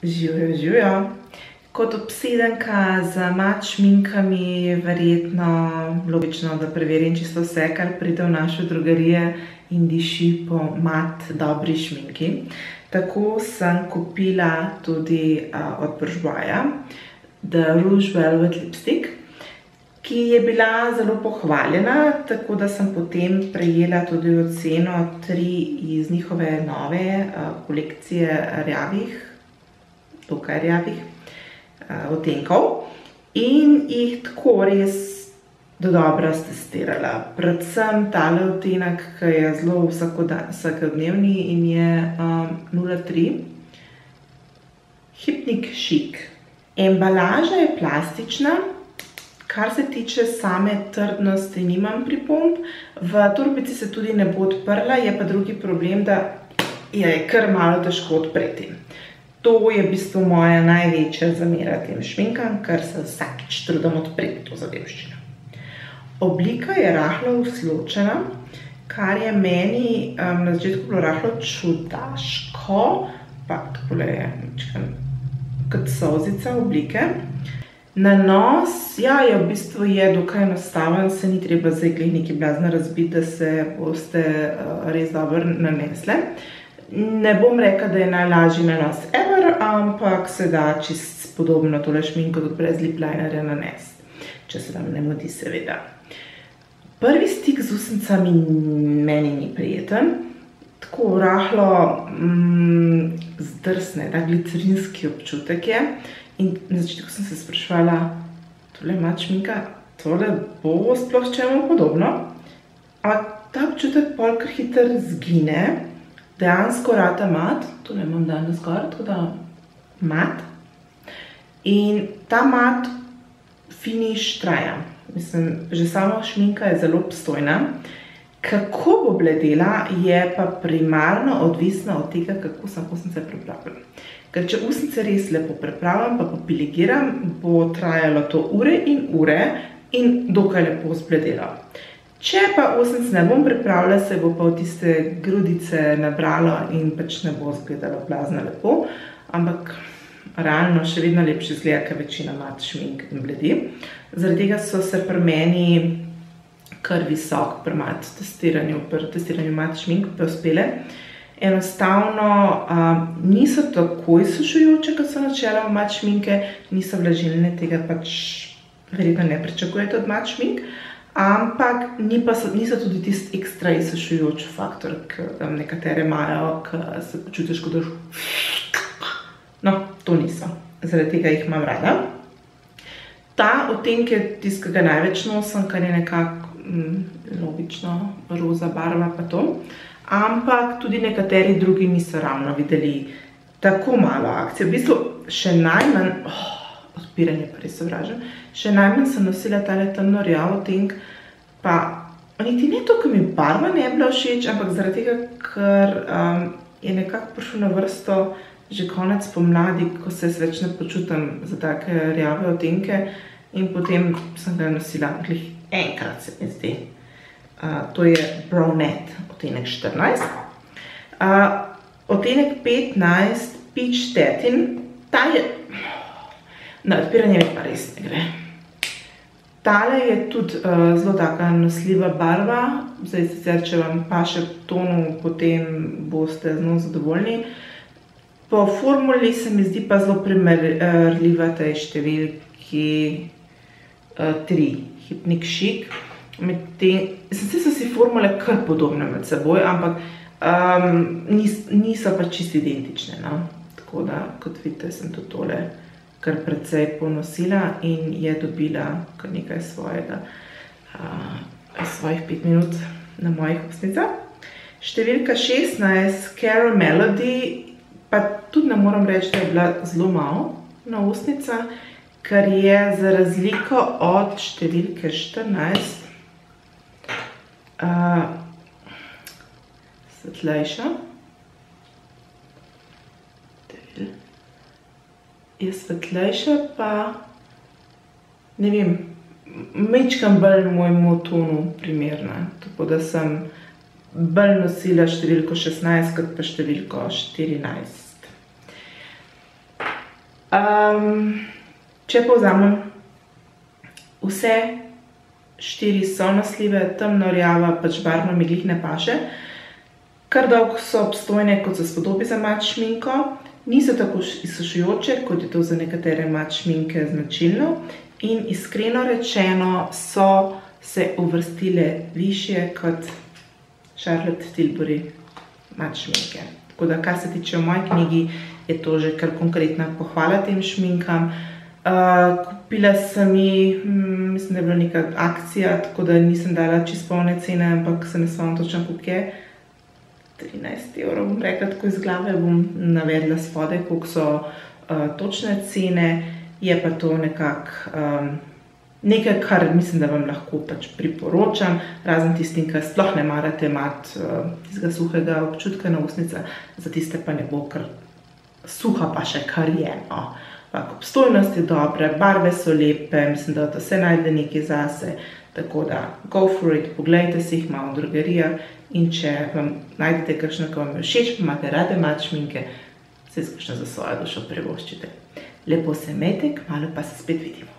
Živijo, živijo. Kot obsedenka z mat šminkami je verjetno logično, da preverim čisto vse, kar pride v naše drogerije in diši po mat dobri šminki. Tako sem kupila tudi od Bourjoisa The Rouge Velvet Lipstick, ki je bila zelo pohvaljena, tako da sem potem prejela tudi oceno 3 iz njihove nove kolekcije rjavih, dokaj rjavih odtenkov in jih tako res dodobra stestirala. Predvsem tale odtenek, ki je zelo vsakodnevni in je 03 Hypnic Chic. Embalaža je plastična, kar se tiče same trdnosti nimam pripomb. V torbici se tudi ne bo odprla, je pa drugi problem, da je kar malo težko odpreti. To je v bistvu moja največja zamera tem šminkam, ker se vsakič trudim odpreti to zadevščino. Oblika je rahlo usločena, kar je meni na začetku bilo rahlo čudaško, pa takole je kot solzica oblike. Nanos, ja, je v bistvu dokaj enostaven, se ni treba zdaj nekaj blazno razbiti, da se boste res dobro nanesle. Ne bom rekla, da je najlažji nanos ever, ampak se da čisto podobno tole šminko tudi brez lip linerja nanesti, če se vam ne mudi seveda. Prvi stik z ustnicami meni ni prijeten, tako rahlo zdrsne, da glicerinski občutek je. In na začetku sem se spraševala, tole mat šminka, tole bo sploh čemu podobno. Ampak ta občutek pol kar hitro zgine, dejansko rata mat, tole imam danes gor, tako da mat. In ta mat finiš traja. Mislim, že sama šminka je zelo obstojna. Kako bo bledela, je pa primarno odvisno od tega, kako sem ustnice pripravila. Ker če ustnice res lepo pripravljam, pa popiligiram, bo trajalo to ure in dokaj lepo zbledelo. Če pa ustnic ne bom pripravila, se bo pa v tiste grudice nabralo in pač ne bo zgledalo blazno lepo, ampak realno še vedno lepše izgleda, ker večina mat šmink in bledi. Zaradi tega so se pri meni kar visok pri testiranju mat šmink uspele. Enostavno niso takoj sušujoče, kot so načeloma mat šminke, niso vlažilne, tega pač verjetno ne pričakujete od mat šmink, ampak niso tudi tisti ekstra izsušujoč faktor, ki nekatere imajo, ki se počutiš, kot da no, to niso. Zaradi tega jih imam rada. Ta odtenek je tisti, ki ga največ nosim, kar je nekako logično, roza barva pa to. Ampak tudi nekateri drugi niso ravno videli tako malo akcije. V bistvu še najmanj, odpiranje pa res sovražim, še najmanj sem nosila tale temno rjav odtenek, pa niti ne to, ker mi barva ne bila všeč, ampak zaradi tega, ker je nekako prišel na vrsto že konec pomladi, ko se več ne počutim za take rjave odtenke in potem sem ga nosila enkrat, se mi zdi. To je Brownette, odtenek 14. Odtenek 15, Peach Satin, ta je, na odpiranje mi pa res ne gre. Tale je tudi zelo taka nosljiva barva, zdaj sicer, če vam paše tonu, potem boste z njo zadovoljni. Po formuli se mi zdi pa zelo primerljiva tej številki 3, Hypnic Chic. Sicer so si formule kar podobne med seboj, ampak niso pa čisto identične. Tako da, kot vidite, sem tudi tole kar precej ponosila in je dobila kar nekaj svojih 5 minut na mojih ustnicah. Številka 16, Carol Melody, pa tudi ne moram reči, da je bila zelo malo na ustnica, ker je za razliko od številke 14 svetlejša. Je svetlejša, pa ne vem, majčkeno bolj mojemu tonu primerna. Tako da sem bolj nosila številko 16 kot pa številko 14. Če povzamem, vse 4 so nosljive, temno rjava, pač barvno mi glih ne paše. Kar dolgo so obstojne, kot se spodobi za mat šminko. Niso tako izsušujoče, kot je to za nekatere mat šminke značilno. In iskreno rečeno so se uvrstile višje kot Charlotte Tilbury mat šminke. Tako da, kar se tiče v moji knjigi, je to že kar konkretna pohvala tem šminkam. Kupila sem jih, mislim, da je bila neka akcija, tako da nisem dala čisto polne cene, ampak se ne spomnim točno koliko je. 13 evrov, bom rekla tako iz glave, bom navedla spodaj, koliko so točne cene. Je pa to nekaj, kar mislim, da vam lahko pač priporočam, razen tistim, ki sploh ne marate mat tistega suhega občutka na ustnicah, za tiste pa ne bo, ker suha pa še kar je, no. Obstojnost je dobra, barve so lepe, mislim, da vse najde nekaj zase, tako da go for it, poglejte si jih malo v drogerijah in če vam najdete kakšno, ki vam je všeč, pa imate rade mat šminke, se izkušnja za svojo dušo privoščite. Lepo se imejte, kmalu pa se spet vidimo.